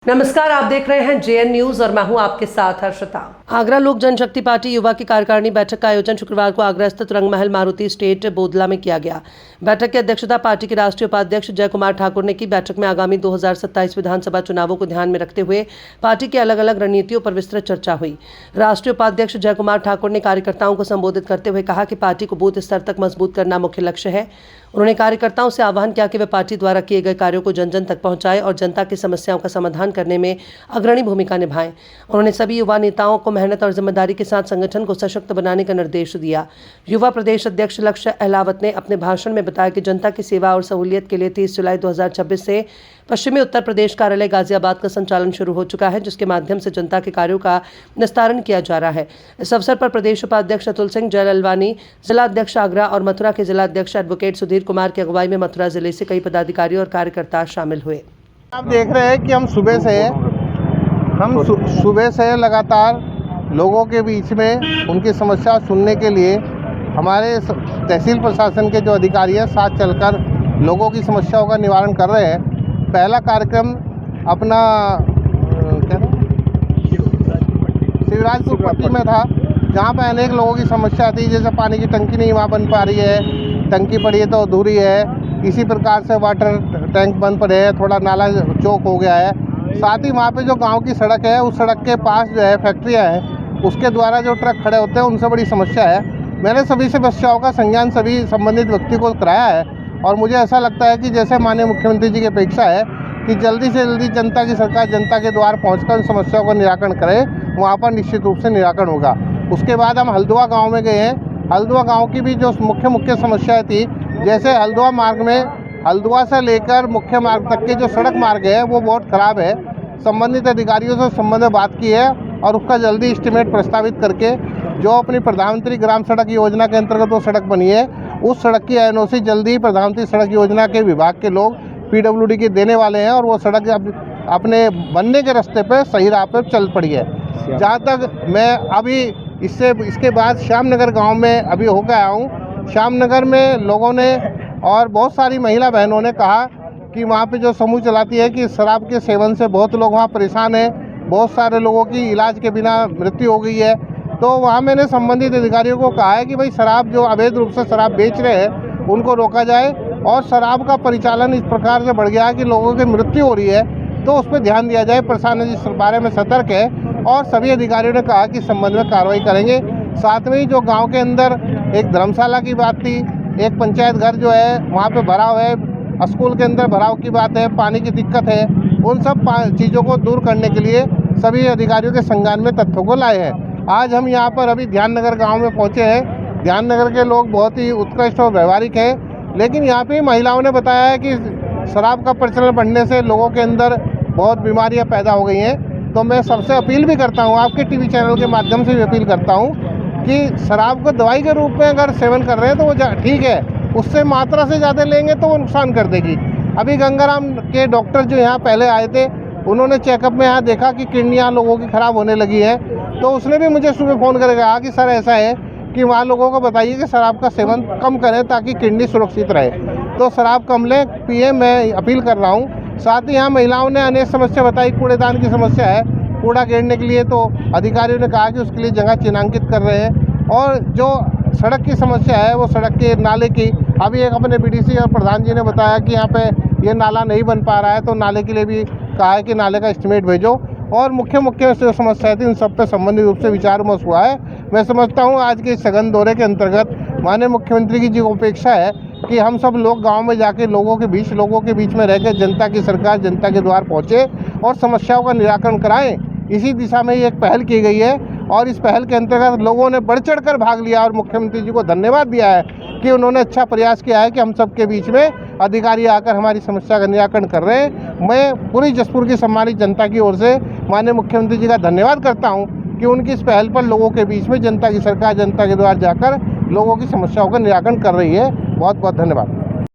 नमस्कार, आप देख रहे हैं जेएन न्यूज और मैं हूं आपके साथ हर्षिता। आगरा लोक जनशक्ति पार्टी युवा की कार्यकारिणी बैठक का आयोजन शुक्रवार को आगरा स्थित रंगमहल मारुति स्टेट बोदला में किया गया। बैठक की अध्यक्षता पार्टी के राष्ट्रीय उपाध्यक्ष जय कुमार ठाकुर ने की। बैठक में आगामी 2027 विधानसभा चुनावों को ध्यान में रखते हुए पार्टी की अलग अलग रणनीतियों पर विस्तृत चर्चा हुई। राष्ट्रीय उपाध्यक्ष जय कुमार ठाकुर ने कार्यकर्ताओं को संबोधित करते हुए कहा कि पार्टी को बूथ स्तर तक मजबूत करना मुख्य लक्ष्य है। उन्होंने कार्यकर्ताओं से आह्वान किया कि वे पार्टी द्वारा किए गए कार्यों को जन जन तक पहुंचाएं और जनता की समस्याओं का समाधान करने में अग्रणी भूमिका निभाएं। उन्होंने सभी युवा नेताओं को मेहनत और जिम्मेदारी के साथ संगठन को सशक्त बनाने का निर्देश दिया। युवा प्रदेश अध्यक्ष लक्ष्य अहलावत ने अपने भाषण में बताया कि जनता की सेवा और सहूलियत के लिए 30 जुलाई 2026 से पश्चिमी उत्तर प्रदेश कार्यालय गाजियाबाद का संचालन शुरू हो चुका है, जिसके माध्यम से जनता के कार्यों का निस्तारण किया जा रहा है। इस अवसर पर प्रदेश उपाध्यक्ष अतुल सिंह जयललवानी, जिला अध्यक्ष आगरा और मथुरा के जिला अध्यक्ष एडवोकेट सुधीर कुमार की अगुवाई में मथुरा जिले से कई पदाधिकारी और कार्यकर्ता शामिल हुए। आप देख रहे हैं कि हम सुबह से लगातार लोगों के बीच में उनकी समस्या सुनने के लिए हमारे तहसील प्रशासन के जो अधिकारी हैं साथ चलकर लोगों की समस्याओं का निवारण कर रहे हैं। पहला कार्यक्रम अपना शिवराजपुर पट्टी में था, जहाँ पर अनेक लोगों की समस्या थी, जैसे पानी की टंकी नहीं वहाँ बन पा रही है, टंकी पड़ी है तो अधूरी है। इसी प्रकार से वाटर टैंक बंद पड़े हैं, थोड़ा नाला चौक हो गया है। साथ ही वहाँ पे जो गांव की सड़क है, उस सड़क के पास जो है फैक्ट्रियाँ हैं, उसके द्वारा जो ट्रक खड़े होते हैं उनसे बड़ी समस्या है। मैंने सभी समस्याओं का संज्ञान सभी संबंधित व्यक्ति को कराया है और मुझे ऐसा लगता है कि जैसे माननीय मुख्यमंत्री जी की अपेक्षा है कि जल्दी से जल्दी जनता की सरकार जनता के द्वार पहुँचकर उन समस्याओं का निराकरण करे, वहाँ पर निश्चित रूप से निराकरण होगा। उसके बाद हम हल्द्वां गाँव में गए हैं। हल्द्वां गाँव की भी जो मुख्य समस्याएँ थी, जैसे हल्द्वां मार्ग में हल्द्वां से लेकर मुख्य मार्ग तक के जो सड़क मार्ग है वो बहुत ख़राब है। संबंधित अधिकारियों से संबंध में बात की है और उसका जल्दी एस्टीमेट प्रस्तावित करके जो अपनी प्रधानमंत्री ग्राम सड़क योजना के अंतर्गत वो सड़क बनी है, उस सड़क की एनओसी जल्दी प्रधानमंत्री सड़क योजना के विभाग के लोग पीडब्ल्यूडी के देने वाले हैं और वो सड़क अपने बनने के रास्ते पर सही राह पर चल पड़ी है। जहाँ तक मैं अभी इसके बाद श्यामनगर गाँव में अभी होकर आया हूँ। श्यामनगर में लोगों ने और बहुत सारी महिला बहनों ने कहा कि वहाँ पे जो समूह चलाती है कि शराब के सेवन से बहुत लोग वहाँ परेशान हैं, बहुत सारे लोगों की इलाज के बिना मृत्यु हो गई है। तो वहाँ मैंने संबंधित अधिकारियों को कहा है कि भाई शराब जो अवैध रूप से शराब बेच रहे हैं उनको रोका जाए और शराब का परिचालन इस प्रकार से बढ़ गया है कि लोगों की मृत्यु हो रही है, तो उस पर ध्यान दिया जाए। प्रशासन इस बारे में सतर्क है और सभी अधिकारियों ने कहा कि इस संबंध में कार्रवाई करेंगे। साथ में ही जो गाँव के अंदर एक धर्मशाला की बात थी, एक पंचायत घर जो है वहाँ पे भराव है, स्कूल के अंदर भराव की बात है, पानी की दिक्कत है, उन सब चीज़ों को दूर करने के लिए सभी अधिकारियों के संज्ञान में तथ्यों को लाए हैं। आज हम यहाँ पर अभी ध्याननगर गांव में पहुँचे हैं। ध्याननगर के लोग बहुत ही उत्कृष्ट और व्यवहारिक हैं, लेकिन यहाँ पे महिलाओं ने बताया है कि शराब का प्रचलन बढ़ने से लोगों के अंदर बहुत बीमारियाँ पैदा हो गई हैं। तो मैं सबसे अपील भी करता हूँ, आपके टीवी चैनल के माध्यम से भी अपील करता हूँ कि शराब को दवाई के रूप में अगर सेवन कर रहे हैं तो वो ठीक है, उससे मात्रा से ज़्यादा लेंगे तो वो नुकसान कर देगी। अभी गंगाराम के डॉक्टर जो यहाँ पहले आए थे, उन्होंने चेकअप में यहाँ देखा कि किडनियाँ लोगों की ख़राब होने लगी है, तो उसने भी मुझे सुबह फ़ोन करके कहा कि सर ऐसा है कि वहाँ लोगों को बताइए कि शराब का सेवन कम करें ताकि किडनी सुरक्षित रहे। तो शराब कम लें, पिए, मैं अपील कर रहा हूँ। साथ ही यहाँ महिलाओं ने अनेक समस्या बताई, कूड़ेदान की समस्या है, कूड़ा घेरने के लिए तो अधिकारियों ने कहा कि उसके लिए जगह चिन्हांकित कर रहे हैं। और जो सड़क की समस्या है वो सड़क के नाले की, अभी एक अपने बीडीसी और प्रधान जी ने बताया कि यहाँ पे ये नाला नहीं बन पा रहा है, तो नाले के लिए भी कहा है कि नाले का एस्टीमेट भेजो। और मुख्य जो समस्या थी उन सब पे संबंधित रूप से विचार विमर्श हुआ है। मैं समझता हूँ आज के सघन दौरे के अंतर्गत माननीय मुख्यमंत्री की जो अपेक्षा है कि हम सब लोग गाँव में जाके लोगों के बीच में रहकर जनता की सरकार जनता के द्वार पहुँचे और समस्याओं का निराकरण कराएँ, इसी दिशा में एक पहल की गई है। और इस पहल के अंतर्गत लोगों ने बढ़ चढ़ कर भाग लिया और मुख्यमंत्री जी को धन्यवाद दिया है कि उन्होंने अच्छा प्रयास किया है कि हम सबके बीच में अधिकारी आकर हमारी समस्या का निराकरण कर रहे हैं। मैं पूरी जसपुर की सम्मानित जनता की ओर से माननीय मुख्यमंत्री जी का धन्यवाद करता हूं कि उनकी इस पहल पर लोगों के बीच में जनता की सरकार जनता के द्वार जाकर लोगों की समस्याओं का निराकरण कर रही है। बहुत बहुत धन्यवाद।